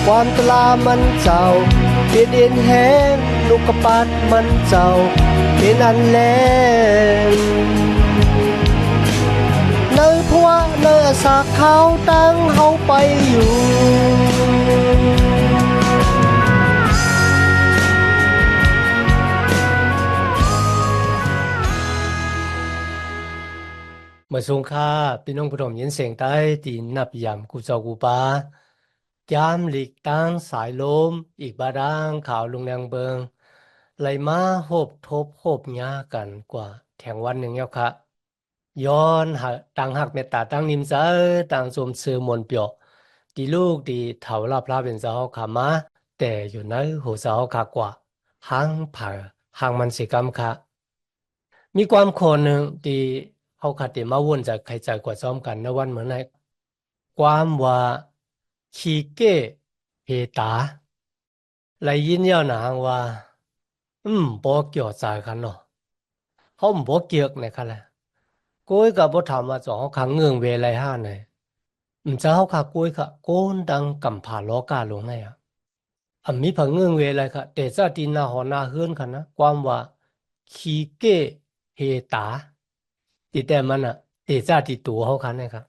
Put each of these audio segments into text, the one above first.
ความตลามันเจ้าเปลี่ยนเอ็นแหงลูกกระปัดมันเจ้าเป็นอันแลงเนื้อพัวเนื้อสากเขาตั้งเฮาไปอยู่เมื่อสงค่าพี่น้องผู้ชมยินเสียงใต้ตีนับยำกูเจ้ากูปายามหลีกตั้งสายลมอีกบาดางข่าวลงแรงเบิงไหลมาโหบทบโหบหญ้ากันกว่าแถงวันหนึ่งแล้วค่ะย้อนหักต่างหักเมตตาตั้งนิมใจต่างสมซื่อมนเปียวดีลูกดีเถาลาพระเป็นเจ้าขามาแต่อยู่ในหัวเจ้าขากว่าหังผ่าหังมันสิกรรมค่ะมีความคนหนึ่งที่เขาขัดเดมาวนจากใครใจกว่าซ้อมกันในวันเหมือนในความว่าขี้เก้เฮตา嚟演有人話唔好腳在看咯，เขา唔好腳呢看咧，嗰個不談話就好看硬về嚟下呢，唔知好看嗰個ก้นดังกำผาล้อกาลงเนี่ยอันมีผังเงื่องเวเลยค่ะแต่จะดินนาหอนาเฮือนค่ะนะความว่าขี้เก้เฮตาติแต่มันอ่ะแต่จะติตัวเขาค่ะเนี่ยครับ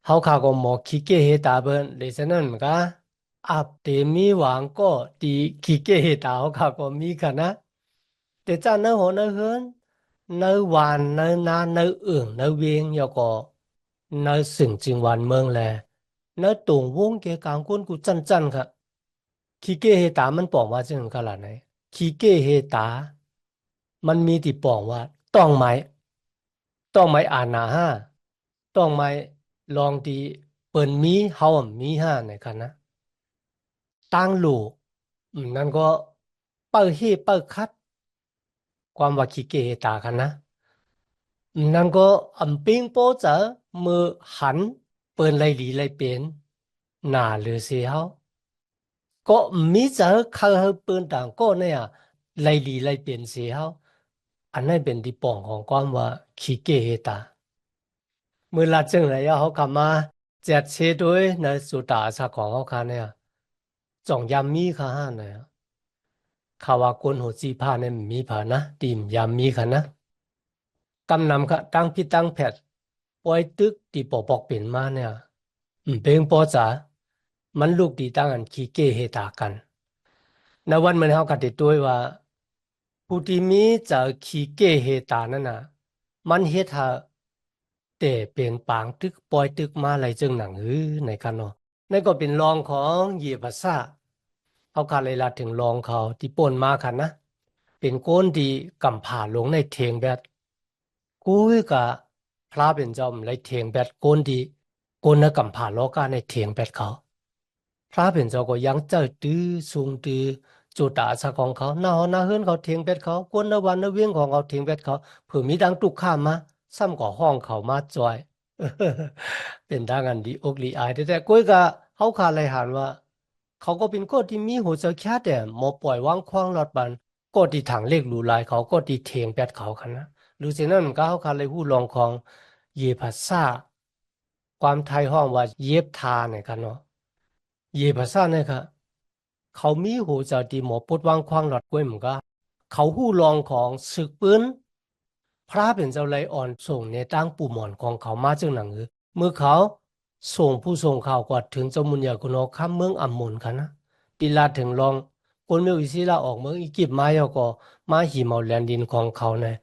เขาขาก็หมอขี้เก้เฮตาเบิ้นเลยฉะนั้นมันก็อับเตมีหวังก็ตีขี้เก้เฮตาเขาขาก็มีค่ะนะแต่จะเนื้อหอเนื้อเฮือนเนื้อวานเนื้อนาเนื้อเอื่องเนื้อเวียงยอก็เนื้อสึ่งจึงวันเมืองแลเนื้อตรงวงเกกลางก้นกูจันค่ะ คีเกเฮตามันบอกว่าจังขนาดไหนคีเกเฮตามันมีที่บอกว่าต้องไม้อานาห้าต้องไม้ลองที่เปิ่นมีเฮามีห้าในกันนะตั้งลูกนั่นก็เปิดเฮเปิดคัดความว่าคีเกเฮตากันนะนั่นก็ปิงโปจะมือหันเปิ่นไรหลีไรเป็นหน้าหรือเสียเฮา ก็มีจะเขาปืนต่างก็เนี่ยไล่ลีไล่เปลี่ยนเสียเขาอันนั้นเป็นที่ป่องของความว่าขี้เกียจตาเมื่อลาจึงเลยเขากลับมาแจกเชด้วยในสุดาสาของเขาคันเนี่ยจ่องยามมีค่ะฮะเนี่ยข่าวว่าคนหัวจีผ้าเนี่ยมีผ่านะตีมยามมีค่ะนะกำนำค่ะตั้งพี่ตั้งแผดปล่อยตึกที่ปอบอกเป็นมาเนี่ยเป็นปอจ๋ามันลูกดีตั้งอันขี้เกียจตากัน ในวันมันเขากัดติดด้วยว่าผู้ที่มีจะขี้เก้เฮตานั่นน่ะมันเฮ็ดให้แต่เป็นปางตึกปล่อยตึกมาไหลจึงหนังในกันเนาะนั่นก็เป็นรองของเยภาษาเขาคาเลยละถึงรองเขาที่ป่นมาคันนะเป็นโกนที่กำผ่าลงในเทงแบดกูกะพระเป็นจอมไรเทงแบดโกนที่โกนนะกำผ่าโลกาในเทงแบดเขา พระเป็นเจ้าก็ยังเจ้าตื้อสูงตื้อจุดาสะของเขาหน้าหอหน้าเฮือนเขาเทียงเป็ดเขากวนนวันนเวียงของเขาเทียงเป็ดเขาเผื่อมีดังตุกข้ามมาซ้ำก่อห้องเขามาจอยเป็นดังอันดีอกดีอายแต่ก้อยกะเขาขาดเลยหันว่าเขาก็เป็นก็ที่มีหัวใจแค่แต่หมอปล่อยวางควางหลอดบันก็ที่ถังเล็กหลูลายเขาก็ที่เทียงเป็ดเขาคันนะหรือเช่นนั้นก็เขาขาดเลยผู้ลองของเยภาษาความไทยห้องว่าเย็บทาเนี่ยกันเนาะ เยภาษาเนี่ยค่ะเขามีหูจะดีหมอปดวางควางหลอดกล้วยเหมือนกันเขาหู้ลองของศึกปืนพระเป็นเจ้าไรอ่อนส่งในตั้งปู่หมอนของเขามาจึงหนังเมื่อเขาส่งผู้ส่งข่าวกว่าถึงเจ้ามุนยากุนอข้ามเมืองอัมมุนค่ะนะปีลาถึงลองคนเมืองอิสราออกเมืองอียิปต์มาแล้วก็มาหิมเอาแลนดินของเขาเนี่ย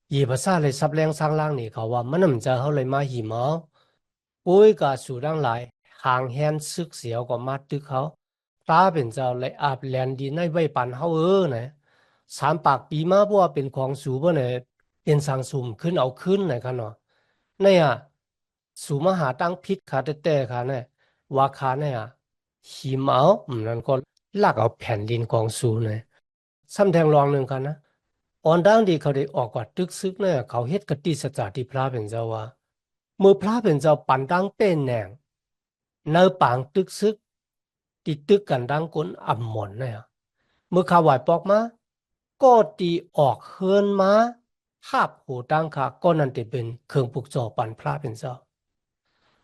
เยภาษาเลยซับแรงสร้างล่างนี่เขาว่ามันนำจะเขาเลยมาหิมเอาปุ้ยกับสู่ดังหลายหางแฮนซึกเสียวก็มาตึกเขา พระเป็นเจ้าเลยอาบแลนดินในไว้ปันเฮานะ3 ปากปีมาเพราะว่าเป็นของสูบเนี่ยเป็นสังสุมขึ้นเอาขึ้นนะครับเนาะเนี่ยสูมหาตั้งพิษขาแต่ค่ะเนี่ยว่าขาเนี่ยหิมเอานั่นก็ลากเอาแผ่นดินของสูเนี่ยซ้ำแทงรองหนึ่งค่ะนะออนดังดีเขาได้ออกกว่าตึกซึกเนี่ยเขาเฮ็ดกติสจาที่พระเป็นเจ้าว่าเมื่อพระเป็นเจ้าปันดังเป็นแหน่งเนื้อปางตึกซึก ตีตึกกันดังก้นอ่ำหมอนเนี่ยเมื่อข่าวไหวปอกมาก็ตีออกเฮินมาภาพหูดังค่ะก็นั่นจะเป็นเครื่องปลุกจอปันพระเป็นเจ้า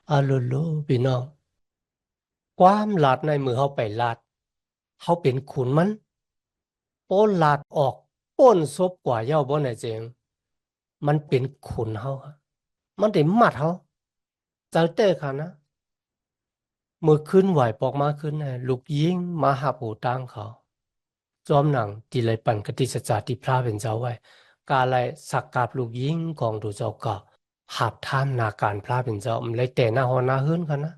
อาลุลูพี่น้อง ความลาดในมือเฮาไปลาดเฮาเป็นขุนมันโป้นลาดออกป้นซบกว่าเย้าบ่ไหนเจงมันเป็นขุนเฮาครับมันได้มัดเฮาเจ้าเต้ค่ะนะมือขึ้นไหวปอกมาขึ้นนะลูกยิงมาหาปูตังเขาจอมหนังที่เลยปั่นกติสจาที่พระเป็นเจ้าไว้กาเลยสักกาบลูกยิงของดูเจ้าก็หับท่ามนาการพระเป็นเจ้ามันเลยแต่หน้าหอหน้าเฮือนกันนะ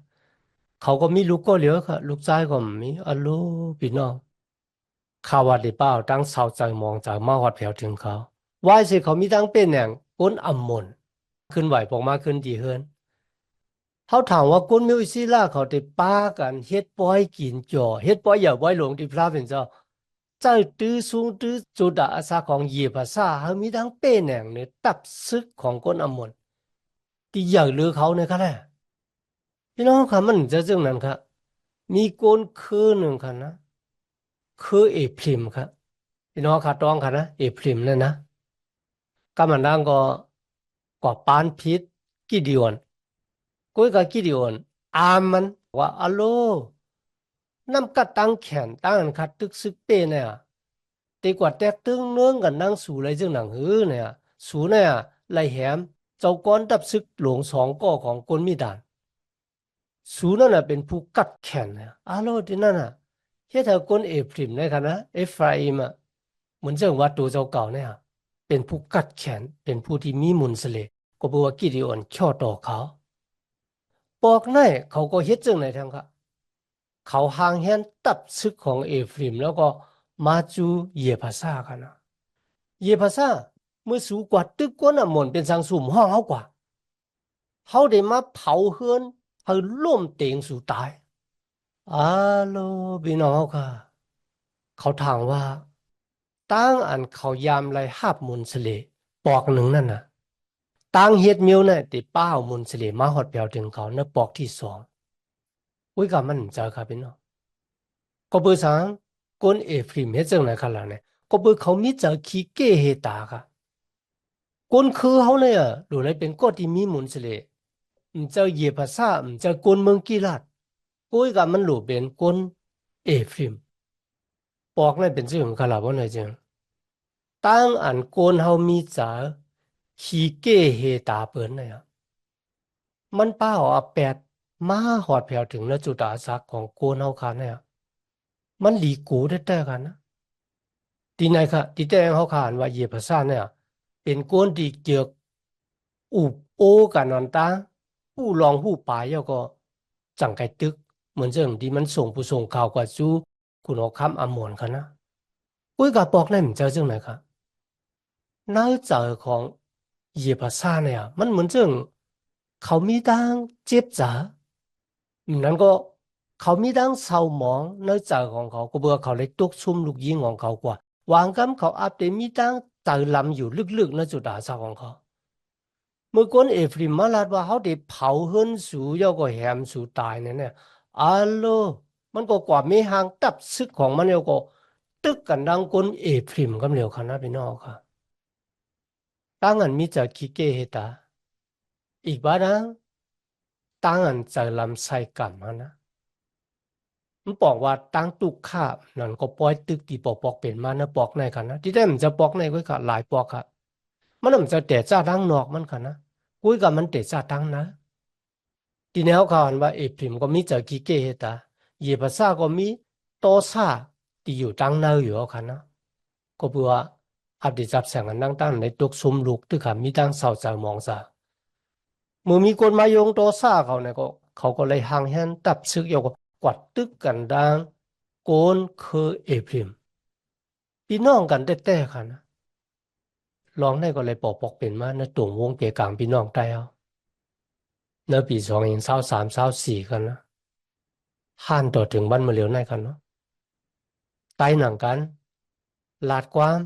เขาก็มีลูกก็เหลือค่ะลูกชายก็มีอัลโหลพี่น้องข่าวว่าได้เป้าตั้งเสาใจมองจากมาหอดแผวถึงเขาว่าสิเขามีตั้งเป็นอย่างก้นอำมนขึ้นไหวปอกมาขึ้นดีเฮือน เขาถามว่ากุนมิวซิล่าเขาได้ป้ากันเฮ็ดป้อยกินจ่อเฮ็ดป้อยอย่าไว้หลงที่พระเป็นเจ้าใจตื้อสูงตื้อจุดอาสาของเยภาษาเขามีทั้งเป็นแหน่งในตับซึกของคนอมนที่อยากลือเขาเนี่ยค่ะแหละพี่น้องค่ะมันจะเรื่องนั้นค่ะมีคนคือหนึ่งค่ะนะคือเอพริมครับพี่น้องค่ะต้องค่ะนะเอพริมเนี่ยนะก็มันดังก็ปานพิษกิดิออนกุ้ยกับกิดิออนอามมันว่าอัลโล น้ำกัดตั้งแขนตั้งอันคัดตึกซึกเป้เนี่ยตีกว่าแตกตึงเนื้องกันนั่งสู่ไรจึงหนังหือเนี่ยสู่เนี่ยไรแหมเจ้าก้อนดับซึกหลวงสองก่อของกลมีดานสู่นั่นน่ะเป็นผู้กัดแขนเนี่ยอาโลที่นั่นน่ะเฮ็ดให้คนเอฟริมในคณะเอฟราอิมอ่ะเหมือนเจ้าวัดตัวเจ้าเก่าเนี่ยเป็นผู้กัดแขนเป็นผู้ที่มีมุนสเลก็บอกว่ากิดออนช่อต่อเขาบอกในเขาก็เฮ็ดจังไหนทางค่ะ เขาห่างเหินตับซึกของเอฟริมแล้วก็มาจูเยภาษากันนะเยภาษาเมื่อสูกว่าตึกก้นอ่ะหมนเป็นสังสุ่มห้องเขากว่าเขาได้มาเผาเฮือนให้ล่มเต็งสู่ตายอาโลพี่น้องเขาค่ะเขาถามว่าตั้งอันเขายามไรหาบมุนสเลปอกหนึ่งนั่นน่ะตั้งเฮ็ดมิวเนี่ยติป้าวมุนสเลมาหอดเปียวถึงเขาเนปอกที่สองอุ้ยกับมันเจอครับพี่น้อง ก็เบอร์สังก้นเอฟริมเฮ็ดจังไหนกันล่ะเนี่ยก็เบอร์เขามีจะขี้เก้เฮตาค่ะก้นคือเขาเนี่ยหรืออะไรเป็นก้นที่มีมุนสิเลมันจะเหยียบภาษามันจะก้นเมืองกีฬาดกุ้ยกับมันหลูเป็นก้นเอฟริมปอกนั่นเป็นชื่อของกันล่ะว่าไหนจังตั้งอันก้นเขามีจะขี้เก้เฮตาเปิ้นเนี่ยมันป้าเอาแปดมาหอดแผ่วถึงแล้วจุดอาสักของโกนเฮาคันเนี่ยมันหลีกูได้แต่กันนะ ทีไหนค่ะที่แต่งเขาขานว่าเยภาษาเนี่ยเป็นก้นที่เจือกอุบโอกันนอนตาผู้ลองผู้ปลายแล้วก็จังไกตึกเหมือนเรื่องที่มันส่งผู้ส่งข่าวกว่าจูคุณเอาคำอมรค่ะนะกุ้ยกับบอกนั่นมันเจอเรื่องไหนค่ะน่าเจอของเยภาษาเนี่ยมันเหมือนเรื่องเขามีดังเจ็บจ๋านั้นก็เขามีดังเศร้าหมองในใจของเขาก็เบื่อเขาเลยตกซุ่มลูกยิงของเขากว่า วางกำเขาอาจจะมีตั้งใจลำอยู่ลึกๆในจุดอาสาของเขาเมื่อก่อนเอฟริมมาลาดว่าเขาได้เผาเฮือนสูยก็แหมสูตายเนี่ยอัลโลมันก็กว่าไม่ห่างตับซึกของมันเดียวก็ตึกกันดังคนเอฟริมกำเดียวค่ะนะพี่น้องค่ะตั้งอันมีจากคิเกเฮตาอีกบ้านะตั้งอันใจลำใส่กันมานะมันบอกว่าตั้งตุกข้านั่นก็ปล่อยตึกที่ปอกเป็นมานะปอกในกันนะที่ได้มันจะปอกในก็ค่ะหลายปอกค่ะ มันมันจะเตะจ้าทั้งนอกมันกันนะกุยกับมันเตะจ้าทั้งนะทีนี้เขาข่าวว่าเอพริมก็มีเจอกิเกเฮตาเยภาษาก็มีโตซาที่อยู่ตั้งเนาอยู่เอาคันนะก็เพื่ออัปเดตจับแสงกันตั้งในตุกซุมลูกที่ขามีตั้งเสาใจมองซาเมื่อมีคนมาโยงโตซาเขาเนี่ยก็เขาก็เลยห่างแหนตับซึกโยกกวัดตึกกันดังโกนคือเอพริมพี่น้องกันแต่ๆค่ะนะลองได้ก็เลยปอกเป็นมาในตุ่มวงเกกลางพี่น้องได้เอา เนื้อปี202324กันนะห่านต่อถึงบ้านมาเร็วในกันเนาะใต้หนังกันลาดกว้าม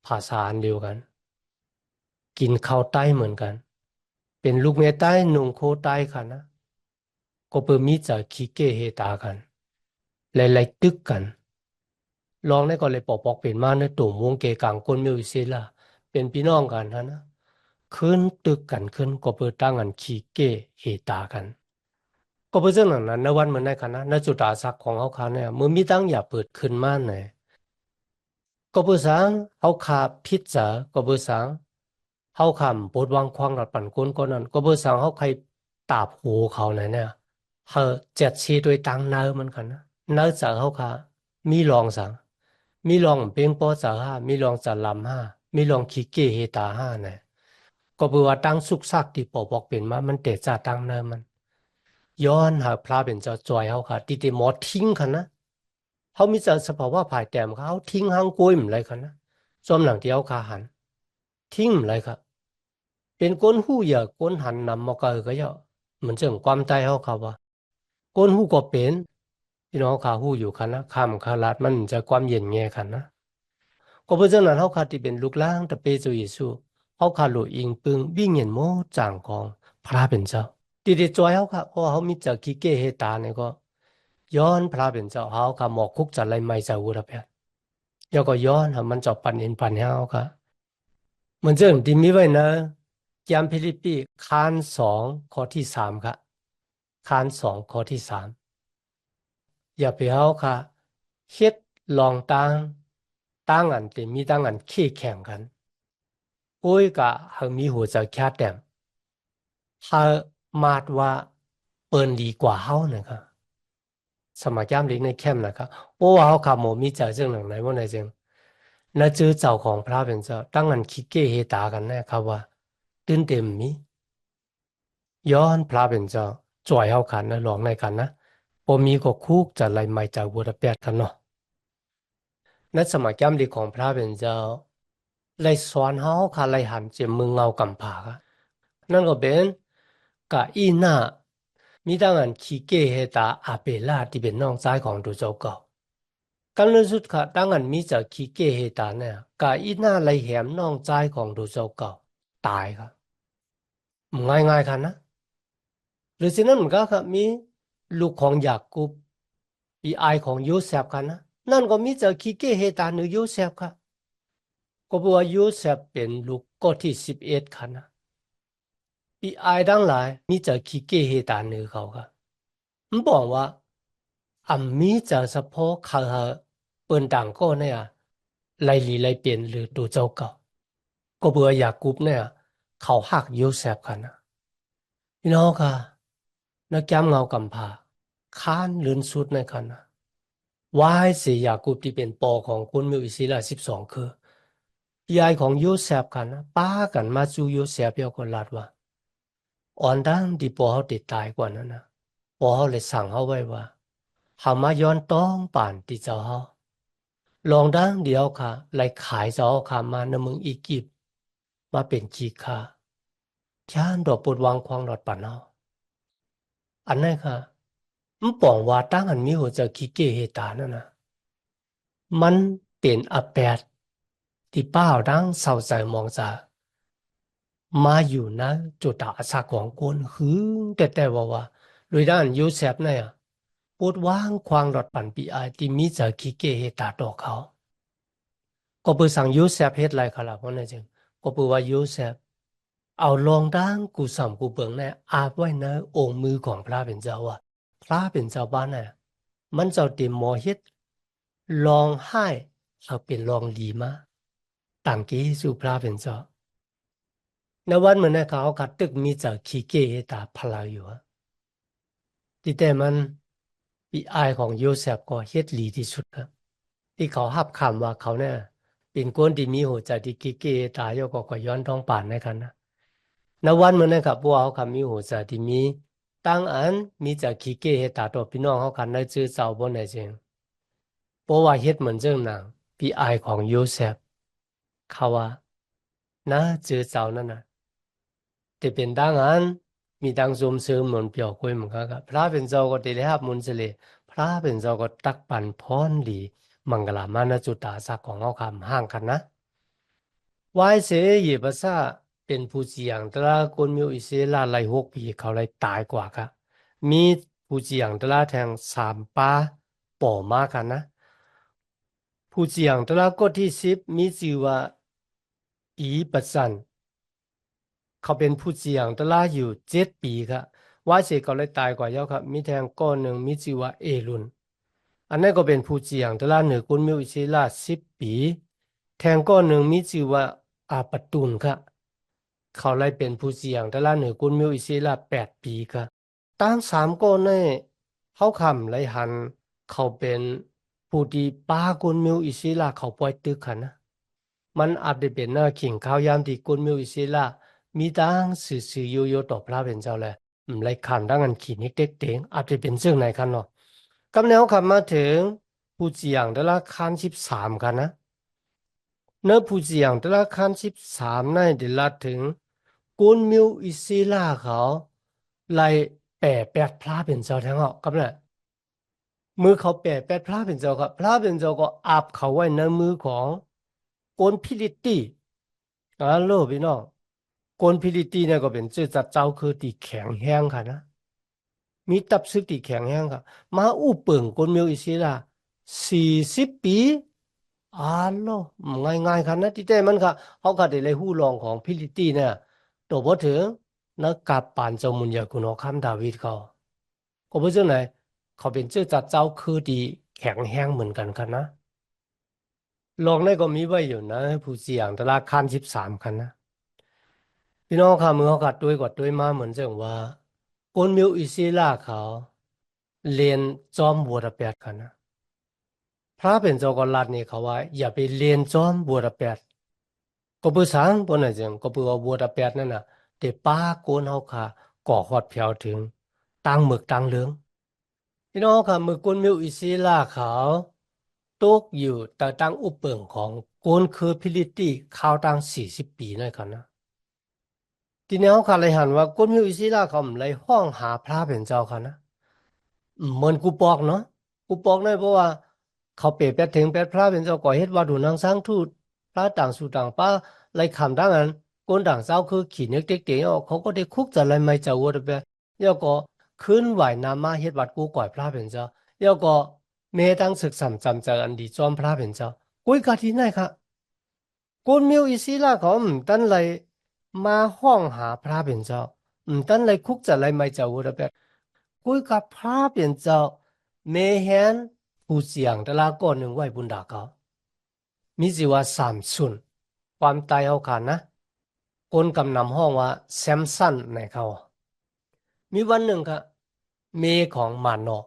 ภาษาอันเดียวกันกินข้าวใต้เหมือนกันเป็นลูกเมียใต้นุ่งโคใต้ค่ะนะก็เปิดมีจะขี้เกเฮตากันหลายๆตึกกันลองได้ก็เลยปอกเป็นมาในตุ่มวงเกกังคนมิวสิล่ะเป็นพี่น้องกันนะขึ้นตึกกันขึ้นก็เปิดตั้งกันขี้เกเฮตากัน ก็เพราะฉะนั้นในวันเหมือนในคณะในจุดอาศักของเขาค่ะเนี่ยเมื่อมีตั้งอย่าเปิดขึ้นมาเนี่ยก็เพื่อสังเขาขาพิษจะก็เพื่อสังเขาคำปวดวางควางรัดปั่นก้นก็นั่นก็เพื่อสังเขาใครตาบหูเขาเนี่ยเขาเจ็ดชีโดยตังเนอมันกันนะเนอจะเขาค่ะมีรองสังมีรองเปียงปอจะห้ามีรองจะลำห้ามีรองขี้เกียจเฮตาห้าเนี่ยก็เพื่อว่าตั้งสุกซักที่ปอบอกเป็นมามันเตะจ่าตังเนอมัน ย้อนหาพระเป็นเจ้าจอยเขาค่ะที่ที่หมอทิ้งคันนะเขามีแต่สภาวะภายแต้มเขาทิ้งหางกุ้ยมอะไรคันนะส่วนหลังที่เขาขาหันทิ้งอะไรครับเป็นก้นหูอย่าก้นหันนำมาก็เยอะเหมือนเรื่องความใจเขาครับว่าก้นหูก็เป็นพี่น้องขาหูอยู่คันนะข้ามขาลาดมันจะความเย็นแง่คันนะก็เพราะฉะนั้นเขาขาที่เป็นลูกล่างตะเปจุยิสุเขาขาหลุอิงปึงวิ่งเห็นโมจางของพระเป็นเจ้า ดีดีจอยเขาค่ะเพราะว่าเขามีจากกิเกเฮตาเนี่ยก็ย้อนพระเป็นเจ้าเขาค่ะหมอกคุกจัดไรไม่จะวุระเพียแล้วก็ย้อนมันจบปันเห็นปันเฮาค่ะเหมือนเรื่องที่มีไว้นะยามฟิลิปปีคานสองข้อที่สามค่ะคานสองข้อที่สามอย่าไปเอาค่ะเฮ็ดลองตั้งอันเต็มมีตั้งอันขี้แข่งกันโอ้ยกะเฮามีหัวใจแค่แต้มเฮามาดว่าเปิ้นดีกว่าเฮานะครับ สมัครย้ำลิงในเข้มนะครับโอ้เขาขับหมูมีใจเรื่องหนังไหนว่าไหนจึงน่าจื้อเจ้าของพระเป็นเจ้าตั้งงันคิดเก้เฮตากันแน่ครับว่าตื่นเต็มมีย้อนพระเป็นเจ้าจ่วยเขาขันนะหลวงในกันนะพอมีก็คุกจะไล่ไม่จากบุรเปียดกันเนาะนั่นสมัครย้ำลิของพระเป็นเจ้าไล่สอนเขาค่ะไล่หันเจมมือเงากำผาค่ะนั่นก็เป็นกะอีน่ามีตั้งงันคิดเก้เฮตาอาเปล่าที่เป็นน้องชายของดูเจ้าเก่า กันเลยสุดค่ะตั้งอันมีจากขี้เกเหตาเนี่ยกาอีหน้าไรแหมน้องใจของดูเจ้าเก่าตายครับง่ายๆค่ะนะหรือสินั้นมันก็ครับมีลูกของยากุบปีไอของโยเซฟค่ะนะนั่นก็มีจากขี้เกเหตาหรือโยเซฟค่ะก็บอกว่าโยเซฟเป็นลูกก็ที่11ค่ะนะปีไอทั้งหลายมีจากขี้เกเหตาหรือเขาค่ะมันบอกว่าอันมีจากเฉพาะเขาเปินต่างก็เนี่ยไล่ลีไล่เปลี่ยนหรือดูเจ้าเก่า ก็เบื่ออยากกรุ๊ปเนี่ยเขาหักยูเซฟกันนะพี่น้องค่ะนักแก้มเงากำพร้าค้านลืนสุดในกันนะวายเสียอยากกรุ๊ปที่เป็นปอของคุณมิวอิสรา12คือยายของยูเซฟกันนะป้ากันมาจูยูเซฟเปียวคนลาดว่าอ่อนดังที่ปอเขาติดตายกว่านั้นนะปอเขาเลยสั่งเขาไว้ว่าหามาย้อนต้องป่านที่เจ้าเขาลองดังเดียวค่ะไล่ขายเจ้าค่ะมาในเมืองอียิปต์มาเป็นขีค่า ชานดอกปวดวางควางดอดปันเอาอันนั้นค่ะมันปองว่าตั้งอันมีหัวใจคิเกเฮตานั่นนะมันเป็นอแปดที่เป้าดังเศร้าใจมองจามาอยู่นะจุดตาอาสาของคนหึงแต่ว่าโดยด้านยูเซฟเนี่ยปวดวางควางดอดปันปีไอที่มีใจคิเกเฮตาดอกเขาก็เปิดสั่งยูเซฟเฮ็ดไรครับเพราะนั่นจึงก็เปิดว่ายูเซฟ เอาลองด้างกูสัมกูเบิงเนี่ยอาบไว้ในองค์มือของพระเป็นเจ้าว่าพระเป็นเจ้าบ้านเนี่ยมันเจ้าเต็มหมอเฮ็ดลองให้เราเป็นลองดีมาต่างกี้สู่พระเป็นเจ้าในวันเหมือนในเขากัดตึกมีจากขี้เกตาพลายอยู่ที่แต่มันปีอายของโยเซฟก็เฮ็ดหลีที่สุดครับที่เขาหับคำว่าเขาเนี่ยเป็นคนที่มีหัวใจที่ขี้เกตายก็ย้อนท้องป่านในกันนะ นวันมันนะครับพวกเขาคำมีหัวใจที่มีตั้งอันมีจากขี้เกียจตาตัวพี่น้องเขาคันได้ชื่อเจ้าบนไหนเจงเพราะว่าเฮ็ดเหมือนเจ้าหนังพี่ไอของโยเซฟเขาว่านะชื่อเจ้านั่นนะแต่เป็นตั้งอันมีตั้งสมซื้อเหมือนเปียวคุยเหมือนกันครับพระเป็นเจ้าก็ได้รับมุนเสลพระเป็นเจ้าก็ตักปันพรดีมังกลามานะจุตาสักของเขาคำห่างกันนะ วายเสยภาษาเป็นผู้เจียงแต่ละคนมีอิสลาไล6 ปีเขาไลตายกว่าครับมีผู้เจียงแต่ละแทง3 ป้าป่อมากันนะผู้เจียงแต่ละก็ที่10มีชื่อว่าอีปัสสันเขาเป็นผู้เจียงแต่ละอยู่7 ปีครับ ว่าเสก็เลยตายกว่าเจ้าครับมีแทงก้อนหนึ่งมีชื่อว่าเอรุนอันนั้นก็เป็นผู้เจียงแต่ละเหนือกุนมิวอิศิลา10 ปีแทงก้อนหนึ่งมีชื่อว่าอาปตุนครับเขาเลยเป็นผู้เจียงแต่ละเหนือกุนมิวอิศิลา8 ปีครับตั้ง3 ก้อนในเขาคำเลยหันเขาเป็นผู้ที่ป้ากุนมิวอิศิลาเขาปล่อยตึกค่ะนะมันอาจจะเป็นหน้าขิงข้าวยามที่กุนมิวอิศิลามีตั้งสื่อโยต่อพระเป็นเจ้าแหละเลยขันดังอันขีนิกเด็กเต็งอาจจะเป็นเรื่องไหนกันเนาะ กำแนวขับมาถึงผู้เจียงแต่ละคัน13กันนะเนื้อผู้เจียงแต่ละคัน13ในเดละถึงกุนมิวอิซิล่าเขาไล่แปดพระเป็นเจ้าทั้งหมดกับเนี่ยมือเขาแปดพระเป็นเจ้าครับพระเป็นเจ้าก็อาบเขาไว้ในมือของกนพิลิตีโลพี่น้องกนพิลิตีเนี่ยก็เป็นเจ้าจัดเจ้าคือตีแข็งแห้งค่ะนะ มีตับซึกที่แข็งแรงครับมาอู้เปิงคนเมียวอิสิล่ะ40 ปีอ่านโลง่ายๆครับนะที่แต่มันค่ะเขาก็ได้เลยหู้รองของพิลิตีเนี่ยตัวพอถึงนักกับปานเจ้ามุนยากุนอคัมดาวิดเขาก็เพราะเจ้าไหนเขาเป็นเจ้าจัดเจ้าคือดีแข็งแรงเหมือนกันครับนะลองได้ก็มีไว้อยู่นะผู้เสี่ยงแต่ละคัน13คันนะพี่น้องค่ะมือเขากัดด้วยกดด้วยมาเหมือนเจ้าว่าคนเมียวอิสิล่าเขาเรียนจอมบัวระเบียดกันนะ พระเป็นเจ้าก็รัดนี่เขาว่าอย่าไปเรียนจอมบัวตะแปดก็เพื่อสังบนไหนจังก็เพื่อบัวตะแปดนั่นน่ะแต่ป้าโกนเฮาค่ะก่อฮอดเพียวถึงตั้งหมึกตั้งเหลืองพี่น้องค่ะหมึกกวนมิวอิศิลาเขาตกอยู่แต่ตั้งอุปเปิงของโกนคือพิลิตีข้าวตั้ง40 ปีนั่นกันนะทีนี้เขาค่ะเลยหันว่ากวนมิวอิศิลาเขาเลยห้องหาพระเป็นเจ้าค่ะนะ เหมือนกูปอกเนาะกูปอกได้เพราะว่าเขาเปรียบถึงเป็ดพระเป็นเจ้าก่อเฮ็ดว่าดูนางสร้างทูตพระต่างสู่ต่างป้าไล่คำดังนั้นคนต่างเจ้าคือขี่นึกเด็กเตียวเขาก็ได้คุกจะอะไรไม่จะวัวเดไปแล้วก็ขึ้นไหวน้ำมาเฮ็ดวัดกูก่อยพระเป็นเจ้าแล้วก็เมตั้งศึกษาจำใจอันดีจอมพระเป็นเจ้ากุ้ยกาที่ไหนคะกุนมิวอิศิลาเขาตั้นเลยมาห้องหาพระเป็นเจ้าตั้นเลยคุกจะอะไรไม่จะวัวเดไป กุยกับพระเป็นเจ้าเมเห็นผู้เสียงแต่ละก้อนหนึ่งไว้บุญดาเขามีชื่อว่าสามสุนความตายเอาขานะคนกำนำห้องว่าแซมสันในเขามีวันหนึ่งครับเมของมานอก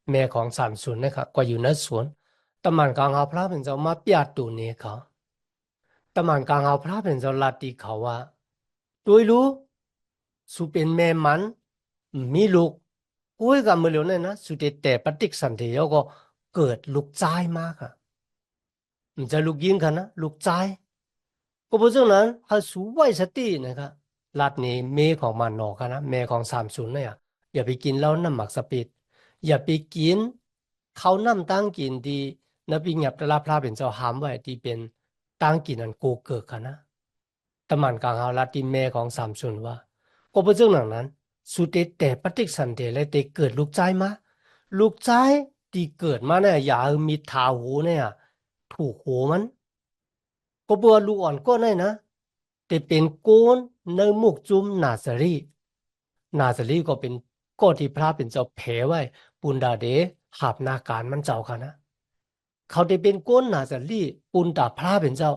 เมของสามสุนนะครับก็อยู่ในสวนตะมันกลางเอาพระเป็นเจ้ามาเปียตูเนเขาตะมันกลางเอาพระเป็นเจ้าลาตีเขาว่าด้วยรู้สุเป็นแม่มันมีลูก โอ้ยกับมือเหลียวเนี่ยนะสุดแต่ปฏิกสันเทียวก็เกิดลูกใจมากอะมันจะลูกยิงกันนะลูกใจก็เพราะฉะนั้นถ้าสูไว้สตินะครับลัดนี้เมของมันนอกกันนะเมของ30เนี่ยอย่าไปกินเหล้าน้ำหมักสปิดอย่าไปกินเขาน้ำตั้งกินดีนบีเงียบได้รับพระเป็นเจ้าหามไว้ที่เป็นตั้งกินอันโกเกิดกันนะตะมันกลางเฮาลัดที่เมของ30ว่าก็เพราะฉะนั้น สุดแต่ปฏิสันเดเลยแต่เกิดลูกใจมาลูกใจที่เกิดมาเนี่ยอย่ามีทาหูเนี่ยถูกหูมันก็บัวลูกอ่อนก็ได้นะแต่เป็นโกนในมุกจุมนาซารีก็เป็นก็ที่พระเป็นเจ้าแผลไว้ปุณดาเดหาบนาการมันเจ้าค่ะนะเขาได้เป็นโกนนาซารีปุณดาพระเป็นเจ้า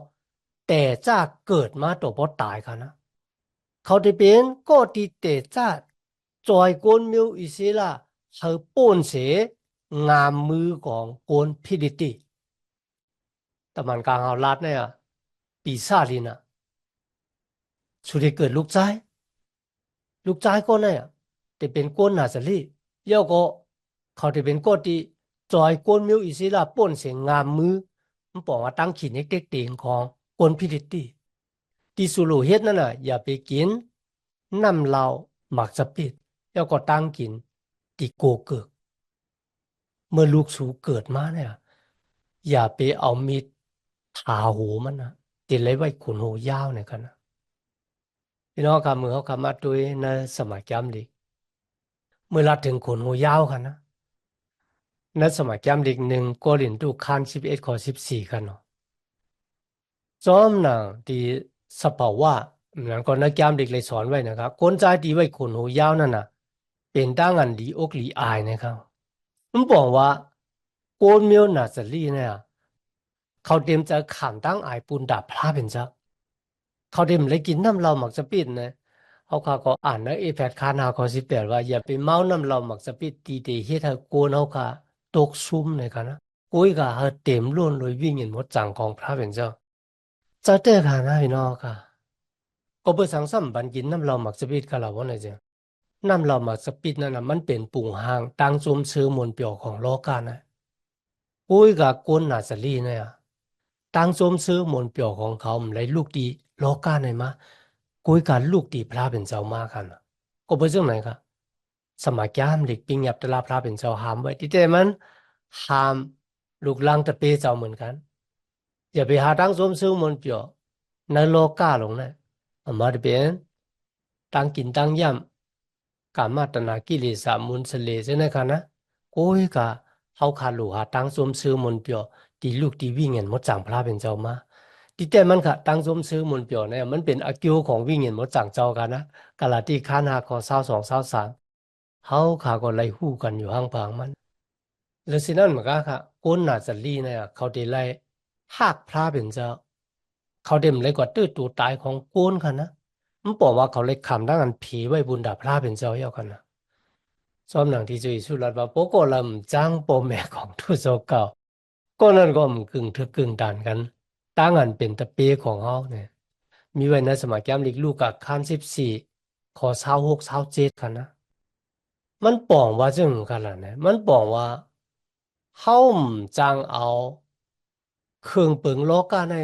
แต่จ้าเกิดมาตัวพอตายค่ะนะ เขาได้เป็นก็ดีเตจ้าจอยกวนมิวอิสิละเขาป้นเสงามมือของกวนพิดิติแต่มันกลางเอาลัดเนี่ยปีศาจลีนะสุดที่เกิดลูกใจก็เนี่ยแต่เป็นกวนนาซาลีเยาก็เขาได้เป็นก็ดีจอยกวนมิวอิสิละป้นเสงามมือมันบอกว่าตั้งขีดเด็กๆเตียงของกวนพิดิติที่สุโลเฮ็ดนั่นน่ะอย่าไปกินน้ำเหล้าหมักสปิดแล้วก็ตั้งกินที่โกเกิกเมื่อลูกสูเกิดมาเนี่ยอย่าไปเอามีดถาหูมันนะติดเลยไว้ขนหูยาวเนี่ยกันนะพี่น้องคำมือเขาคำมาด้วยในสมัยจำดิเมื่อเราถึงขนหูยาวกันนะในสมัยจำดิ1 โครินธ์คัน11 ข้อ 14กันเนาะจอมหนังที่สภาวะนั้นก็นักจำดิเลยสอนไว้นะครับคนใจดีไว้ขนหูยาวนั่นน่ะ เป็นตั้งอันดีอกดีอายนะครับมันบอกว่าโกนเมียวนาซารีเนี่ยเขาเตรียมจะขามตั้งอายปูนดาบพระเป็นเจ้าเขาเตรียมเลยกินน้ำเราหมักสปิดนะเขาก็อ่านในเอแพดคานาเขา18ว่าอย่าไปเมาน้ำเราหมักสปิดตีเตเฮ็ดให้โกนเขาค่ะตกซุ่มเลยกันนะกุยก็ให้เต็มล้วนเลยวิ่งเห็นหมดจังของพระเป็นเจ้าเจ้าเต้ค่ะนะพี่น้องค่ะก็เปิดสังสรรค์บันกินน้ำเราหมักสปิดกันเราว่าไงเจ้า น้ำเราหมักสปิดนั่นนะมันเป็นปุ่งหางตั้งจมซื้อมวลเปรียวของโลกานะปุ้ยกับก้นนาซาลีเนี่ยตั้งจมซื้อมวลเปรียวของเขามันเลยลูกดีโลกาในมากุยกับลูกดีพระเป็นเจ้ามากันนะก็เป็นเรื่องไหนครับสมัยแก้มหลีกปิงหยับตลาพระเป็นเจ้าหามไว้ที่แต่มันหามลูกลังตะเปเจ้าเหมือนกันอย่าไปหาตั้งจมซื้อมวลเปรียวในโลกาลงนะมาเป็นตั้งกินตั้งย่ำ กามาตนากิเลสามุนสเลเจนะคะนะโอ้ยกะเขาขาลูหาตั้งสมซื้อมนเปียวตีลูกตีวิ่งเงินมดจังพระเป็นเจ้ามาที่แต่มันค่ะตั้งสมซื้อมนเปียวเนี่ยมันเป็นอากิวของวิ่งเงินมดจังเจ้ากันนะกะลาที่ข้านาคอ22 23เขาขาก็ไล่หู้กันอยู่ห้างพางมันแล้วสินั่นเหมือนกันค่ะก้นนาจะลีเนี่ยเขาได้ไล่หากพระเป็นเจ้าเขาเด็มเลยกว่าตื้อตูตายของโกนค่ะนะมันบอกว่าเขาเลยคำดังอันผีไว้บุญดาพระเป็นเจ้าเยากันนะ ซ้อมหนังที่จะสุรัตว่าโปโกลำจ้างโปแม่ของทุโซเก่าก็นั่นก็มันกึ่งทึกกึ่งด่านกันตั้งอันเป็นตะเปีของเขาเนี่ยมีไว้ในสมัยแก้มลิกลูกกับขั้น14ขอ26 27กันนะมันป่องว่าจึงกันล่ะเนี่ยมันป่องว่าเขาจ้างเอาเครื่องเปิงโลกาใน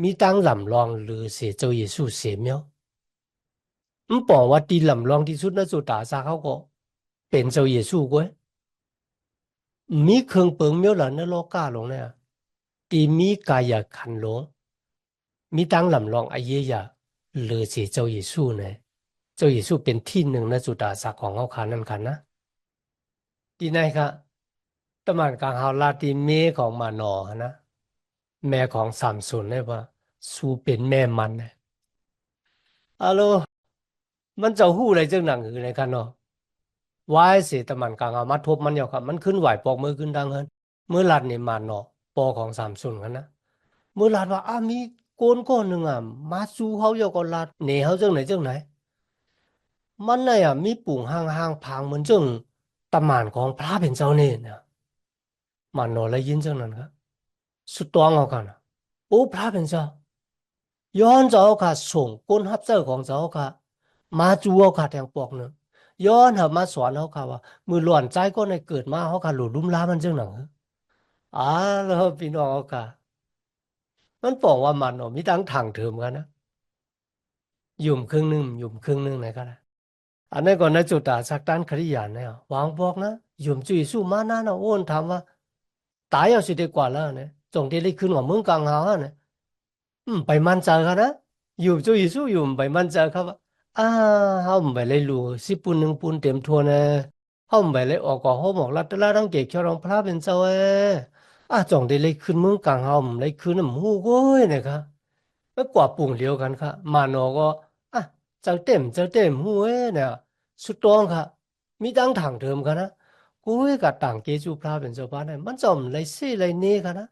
มีตั้งลำลองหรือเสียเจ้าเยซูเสียเมียวมันป่องว่าตีลำลองที่สุดในสุดตาซาเขาก็เป็นเจ้าเยซูก้วย มีเครื่องเปิงเมียวหลันในโลกาลงเนี่ยตีมีกายขันหลงมีตั้งลำลองอเยยะหรือสิเจ้าเยซูเนี่ยเจ้าเยซูเป็นที่หนึ่งในสุดาศักดิ์ของเขาขานั่นกันนะที่ไหนครับตะมันกลางเฮาลาตีเมของมานอนะแม่ของสามสุนเนี่ยว่าสูเป็นแม่มันเนี่ยฮัลโหลมันจะหู้อะไรจังหนังหือในกันเนาะวายเสตะมันกลางเอามาทบมันอยู่ครับมันขึ้นไหวปอกมือขึ้นดังเฮินเมื่อลัดนี่มานอปอของสามสุนกันนะ เมื่อลาดว่ามีโกนก้อนหนึ่งมาสู้เขาอยู่ก็ลาดเหนีเขาจังไหนจังไหนมันน่ะมีปุ่งห่างๆพังเหมือนจังตำหมานของพระเป็นเจ้าเนี่ยมันนอนแล้วยินจังนั้นครับสุดตวงเอากันโอ้พระเป็นเจ้าย้อนเจ้าค่ะส่งก้นฮับเจ้าของเจ้าค่ะมาจูเอาค่ะแทงปอกหนึ่งย้อนหับมาสอนเขาค่ะว่ามือหล่อนใจก็ในเกิดมาเขาค่ะหลุดลุ่มล้ามันจังหนังอ่าแล้วพี่น้องเขาค่ะมันบอกว่ามันมีทั้งทางเทิมกันนะยุ่มครึ่งหนึ่งยุ่มครึ่งหนึ่งไหนก็ได้ อันนี้ก่อนนะจุดตาสักด้านคริยานเนี่ยวางบอกนะยมจุยสู้มานานะโอนถามว่าตายเอาสิดีกว่าแล้วเนี่ยจงที่ได้ขึ้นว่าเมืองกลางหาเนี่ยไปมั่นใจกันนะอยู่จุยสู้อยู่ไปมั่นใจครับว่าเขาไปเลยรู้สิปุ่นหนึ่งปุ่นเต็มทัวเนี่ยเขาไปเลยออกก่อเขาบอกรัตละตั้งเก็บเขียวรองพระเป็นเจ้าจงได้เลยขึ้นเมืองกลางเขาเลยขึ้นน้ำหูก้อยเนี่ยครับแล้วกว่าปุ่งเดียวกันครับมานอก็อ่ะเจ้าเต็มหูเนี่ย สุดตรงค่ะมีตั้งทางเดิมกันนะกูให้กับต่างเกจูพระเป็นเจ้าบ้านเนี่ยมันจอมเลยซี่เลยนี่กันนะ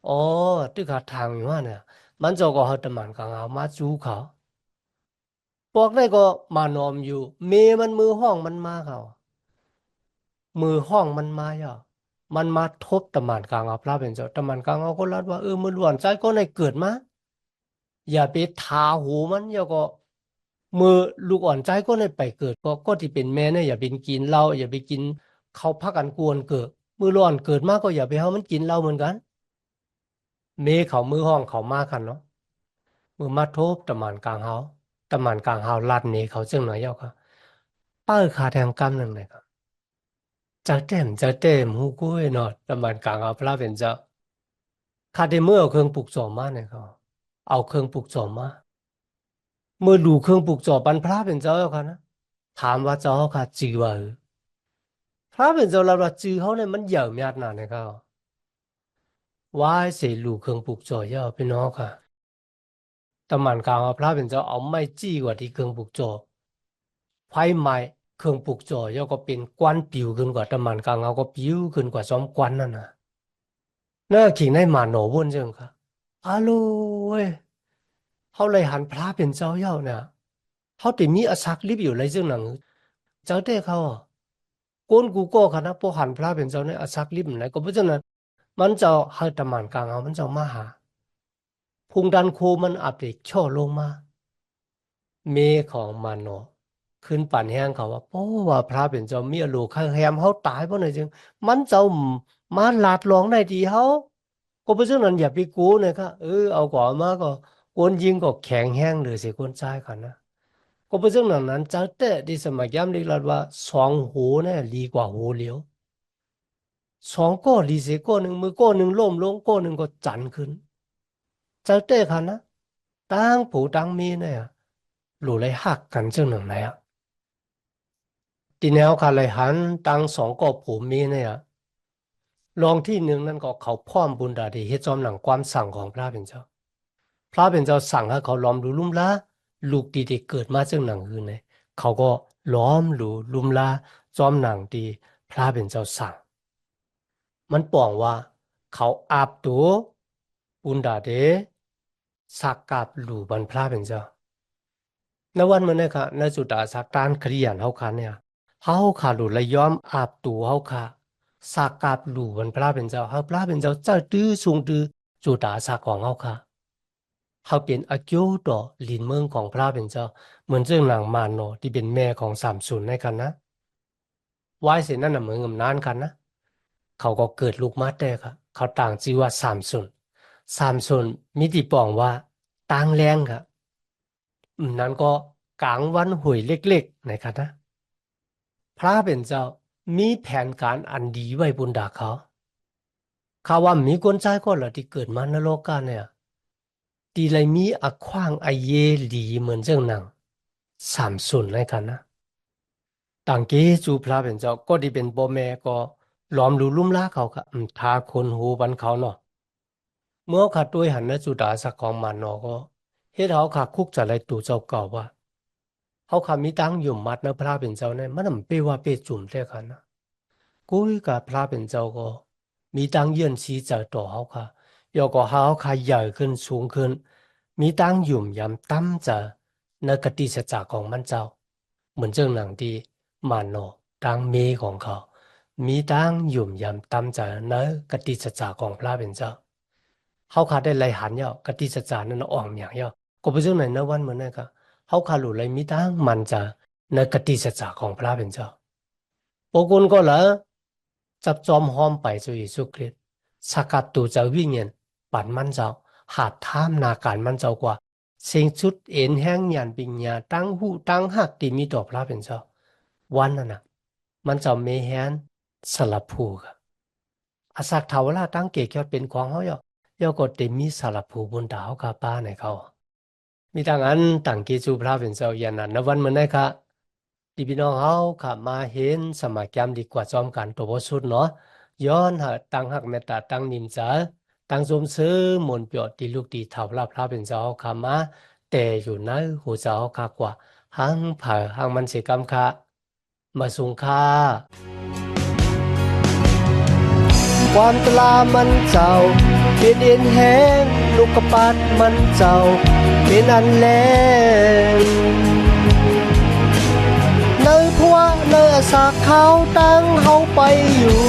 อ๋อตึกหาทางอยู่ว่าเนี่ยมันจะก็หัดมันกังเอามาจูเขาบอกได้ก็มานอมอยู่เมมันมือห้องมันมาเขามือห้องมันมาอ่ะมันมาทบตะมันกลางเอาพระเป็นเจ้าตะมันกลางเอาก็รัดว่ามือหลวนใจก็ในเกิดมาอย่าไปทาหูมันอย่าก็ มือลูกอ่อนใจก็เลยไปเกิดก็ที่เป็นแม่เนี่ยอย่าเป็นกินเหล้าอย่าไปกินเขาพักกันกวนเกิดมือร้อนเกิดมากก็อย่าไปเฮามันกินเหล้าเหมือนกันเมเขามือห้องเขามากันเนาะมือมาทบตะหมานกลางเฮาตะหมานกลางเฮาลัดเนเขาจึงหน่อยเย้าค่ะป้าขาแทงกำหนึ่งเลยครับจะเต็มหูกุ้ยเนาะตะหมานกลางเฮาพระเป็นเจ้าคาเดเมื่อเอาเครื่องปลูกสอมมาเนี่ยเขาเอาเครื่องปลูกสอมมาเมื่อดูเครื่องปลูกสอบันพระเป็นเจ้าเจ้าค่ะนะถามว่าเจ้าค่ะจีว่า พระเป็นเจ้าเราว่าจือเขาเนี่ยมันเหย่อมยัดหนาเนี่ยก็ว่าให้เสียลูกเครื่องปลูกจ่อยเอาพี่น้องค่ะแต่มันกลางว่าพระเป็นเจ้าเอาไม้จี้กว่าที่เครื่องปลูกจ่อไฟไหม้ เครื่องปลูกจ่อยก็เป็นกวนปิวขึ้นกว่าตะมันกลางเอาก็ปิวขึ้นกว่าซ้อมกวนนั่นน่ะน่าขิงในหมาหนอวนจังค่ะอาโลเว้ยเขาเลยหันพระเป็นเจ้าเย่าเนี่ยเขาติมีอสักลิบอยู่เลยซึ่งหนังเจ้าเต้เขาก้นกูก็คณะพวกหันพระเป็นเจ้าเนี่ยอสักลิบไหนก็เพราะฉะนั้นมันจะให้ตะมันกลางเอามันจะมาหาพุงดันโคมันอัปเดตช่อลงมาเมของมันโนขึ้นปั่นแห้งเขาว่าโอ้ว่าพระเป็นเจ้ามีอโลกแฮมเขาตายเพราะไหนจึงมันเจ้ามาลาดลองได้ดีเขาก็เพราะฉะนั้นอย่าไปกูเนี่ยค่ะเอาก่อนมาก็คนยิงก็แข็งแห้งหรือสิคนใจกันนะก็เพราะฉะนั้นเจ้าเตะที่สมัยย้ำเรียกว่าสองหูเนี่ยดีกว่าหูเหลียวสองก้อดีเสียก้อหนึ่งมือก้อหนึ่งล้มลงก้อหนึ่งก็จันขึ้นเจ้าเตะค่ะนะตั้งผู้ตั้งมีเนี่ยหลู่เลยหักกันเจ้าหนึ่งไหนอ่ะ ทีแนวคาเลยหันตังสองก็ผูมีเนี่ยลองที่หนึ่งนั่นก็เขาพร้อมบุญดาดีเฮ็ดจอมหนังความสั่งของพระเป็นเจ้าพระเป็นเจ้าสั่งให้เขาล้อมรูลุ่มละลูกดีๆเกิดมาจากหนังอื่นเนี่ยเขาก็ล้อมรูลุ่มละจอมหนังดีพระเป็นเจ้าสั่งมันปองว่าเขาอาบตัวบุญดาเดสักกับลูบันพระเป็นเจ้าในวันมันเนี่ยค่ะในจุดาสักตานขริยันเฮาคันเนี่ยเฮาขาหลุดและย้อมอาบตัวเฮาค่ะสักกับลูบันพระเป็นเจ้าเฮาพระเป็นเจ้าเจ้าตื้อสูงตื้อจุดาสักของเฮาค่ะเขาเป็นอากิวต่อลินเมืองของพระเป็นเจ้าเหมือนเรื่องหลังมานโนที่เป็นแม่ของสามสุนในกันนะไว้เสร็จนั่นน่ะเหมือนกับนานกันนะเขาก็เกิดลูกมาแต่ค่ะเขาต่างชื่อว่าสามสุนสามสุนมิติปองว่าต่างแรงค่ะนั้นก็กลางวันหวยเล็กๆนะครับนะพระเป็นเจ้ามีแผนการอันดีไว้บนดาเขาว่ามีคนใจก็เหรอที่เกิดมาในโลกกันเนี่ยตีเลยมีอขว้างไอเยหลีเหมือนเจ้าหนังสามส่วนในกันนะต่างเกจูพระเป็นเจ้าก็ที่เป็นพ่อแม่ก็ล้อมรูลุ่มล้าเขาค่ะทาคนหูบันเขาเนาะเมื่อขาดด้วยหันในจุดาสักของมันเนาะก็เฮ็ดเขาขาคุกจะไรตู่เจ้าเก่าว่าเขาขามีตังอยู่มัดนะพระเป็นเจ้าเนี่ยมันไม่ว่าเปจุ่มเท่ากันนะกุยกับพระเป็นเจ้าก็มีตังเยื่นชี้จากตัวเขาค่ะยก็เขาขาใหญ่ขึ้นสูงขึ้นมีตังยุ่มยำตั้มจะในกติสัจจะของมันเจ้าเหมือนเจ้าหนังที่มันโนตังเมของเขามีตังยุ่มยำตั้มจะในกติสัจจะของพระเป็นเจ้าเขาขาได้ไล่หันเยากติสัจจะนั้นอ่องอย่างเยาก็เป็นเจ้าไหนในวันเหมือนนั่นค่ะเขาขาหลุดเลยมีตังมันจะในกติสัจจะของพระเป็นเจ้าปกุลก็ละจับจอมหอมไปสู่เยซูคริสต์สกัดตัวจะวิ่งเงินปั่นมันเจ้าหาดท่ามนาการมันเจ้ากว่าเสียงชุดเอ็นแห้งยันปิญญาตั้งหูตั้งหักที่มีต่อพระเป็นเจ้าวันนั้นนะมันเจ้าเมแฮนสลับผูกอาศักทาวลาตั้งเกยอดเป็นของเขาย่อกดเตมีสลับผูบนดาวกาป้าในเขามีทางอันต่างเกจูพระเป็นเจ้ายันนั้นในวันเหมือนได้ค่ะที่พี่น้องเขาขับมาเห็นสมัครยามดีกว่าจอมกันตัวบสุดเนาะย้อนหาตั้งหักเมตตาตั้งนิมจาตั้งสมซื้อมนเปียดที่ลูกดีเท่าลาพระเป็นเจ้าขับมาแต่อยู่ในหัวเจ้าคากว่าหังผ่าหังมันเสกรรมค่ะมาสุงค่าความตลามันเจ้าเป็นเอ็นแห้งลูกกระปัดมันเจ้าเป็นอันแรงเนยพัวเนยสากขาวตั้งเฮาไปอยู่